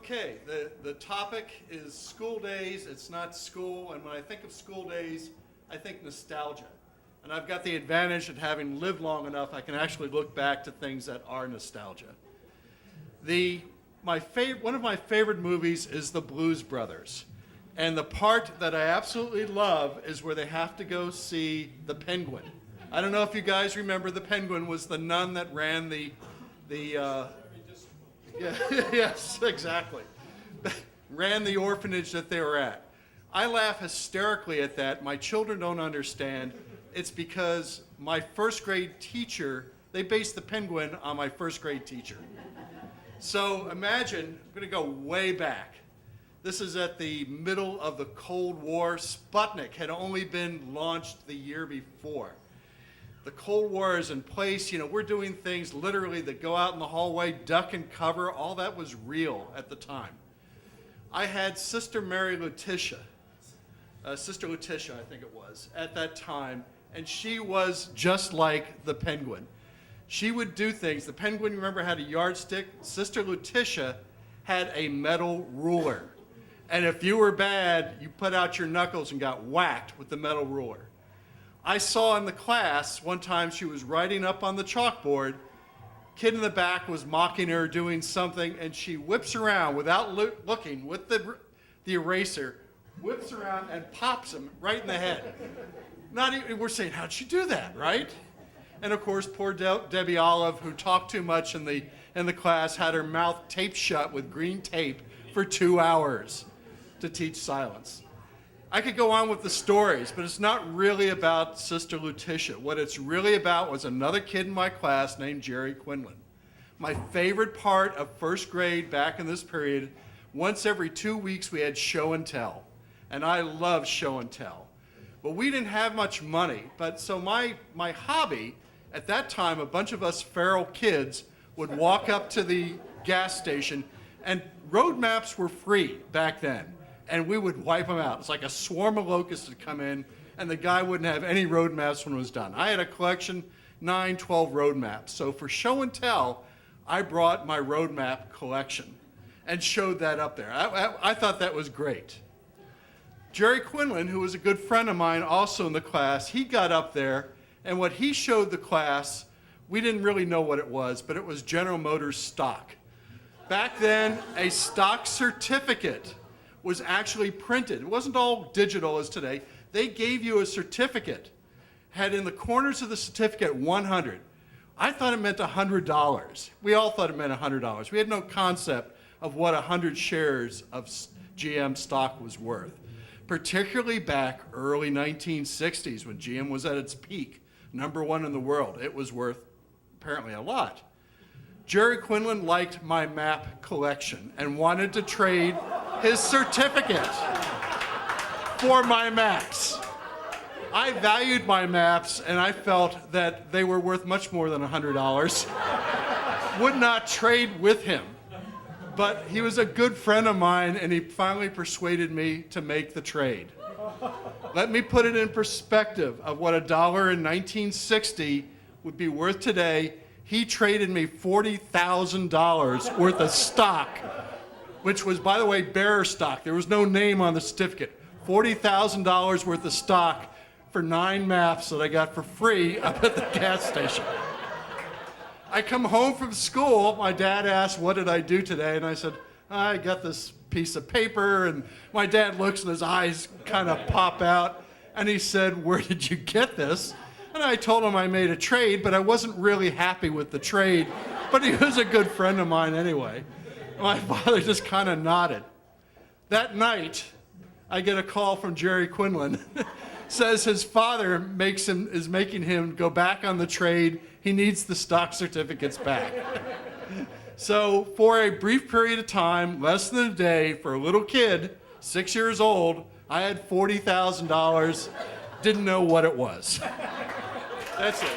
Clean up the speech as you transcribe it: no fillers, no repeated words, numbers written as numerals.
Okay, the topic is school days. It's not school, and when I think of school days, I think nostalgia. And I've got the advantage of having lived long enough, I can actually look back to things that are nostalgia. One of my favorite movies is The Blues Brothers. And the part that I absolutely love is where they have to go see the Penguin. I don't know if you guys remember, the Penguin was the nun that ran yeah, yes, exactly. Ran the orphanage that they were at. I laugh hysterically at that. My children don't understand. It's because my first grade teacher, they based the Penguin on my first grade teacher. So imagine, I'm going to go way back. This is at the middle of the Cold War. Sputnik had only been launched the year before. The Cold War is in place. You know, we're doing things literally that go out in the hallway, duck and cover. All that was real at the time. I had Sister Letitia, I think it was, at that time, and she was just like the Penguin. She would do things. The Penguin, remember, had a yardstick. Sister Letitia had a metal ruler. And if you were bad, you put out your knuckles and got whacked with the metal ruler. I saw in the class one time she was writing up on the chalkboard. Kid in the back was mocking her, doing something, and she whips around without looking with the eraser, whips around and pops him right in the head. Not even, we're saying, how'd she do that, right? And of course, poor Debbie Olive, who talked too much in the class, had her mouth taped shut with green tape for 2 hours to teach silence. I could go on with the stories, but it's not really about Sister Letitia. What it's really about was another kid in my class named Jerry Quinlan. My favorite part of first grade back in this period, once every 2 weeks we had show and tell. And I love show and tell. But we didn't have much money. But so my hobby, at that time, a bunch of us feral kids would walk up to the gas station, and road maps were free back then. And we would wipe them out. It's like a swarm of locusts would come in, and the guy wouldn't have any road maps when it was done. I had a collection, 9, 12 road maps. So for show and tell, I brought my road map collection and showed that up there. I thought that was great. Jerry Quinlan, who was a good friend of mine also in the class, he got up there, and what he showed the class, we didn't really know what it was, but it was General Motors stock. Back then, a stock certificate was actually printed. It wasn't all digital as today. They gave you a certificate, had in the corners of the certificate 100. I thought it meant $100. We all thought it meant $100. We had no concept of what 100 shares of GM stock was worth, particularly back early 1960s when GM was at its peak, #1 in the world. It was worth apparently a lot. Jerry Quinlan liked my map collection and wanted to trade his certificate for my maps. I valued my maps, and I felt that they were worth much more than $100. Would not trade with him. But he was a good friend of mine, and he finally persuaded me to make the trade. Let me put it in perspective of what $1 in 1960 would be worth today. He traded me $40,000 worth of stock, which was, by the way, bearer stock. There was no name on the certificate. $40,000 worth of stock for 9 maps that I got for free up at the gas station. I come home from school. My dad asked, what did I do today? And I said, I got this piece of paper. And my dad looks and his eyes kind of pop out. And he said, where did you get this? And I told him I made a trade, but I wasn't really happy with the trade. But he was a good friend of mine anyway. My father just kind of nodded. That night, I get a call from Jerry Quinlan. Says his father is making him go back on the trade. He needs the stock certificates back. So for a brief period of time, less than a day, for a little kid, 6 years old, I had $40,000, didn't know what it was. That's it.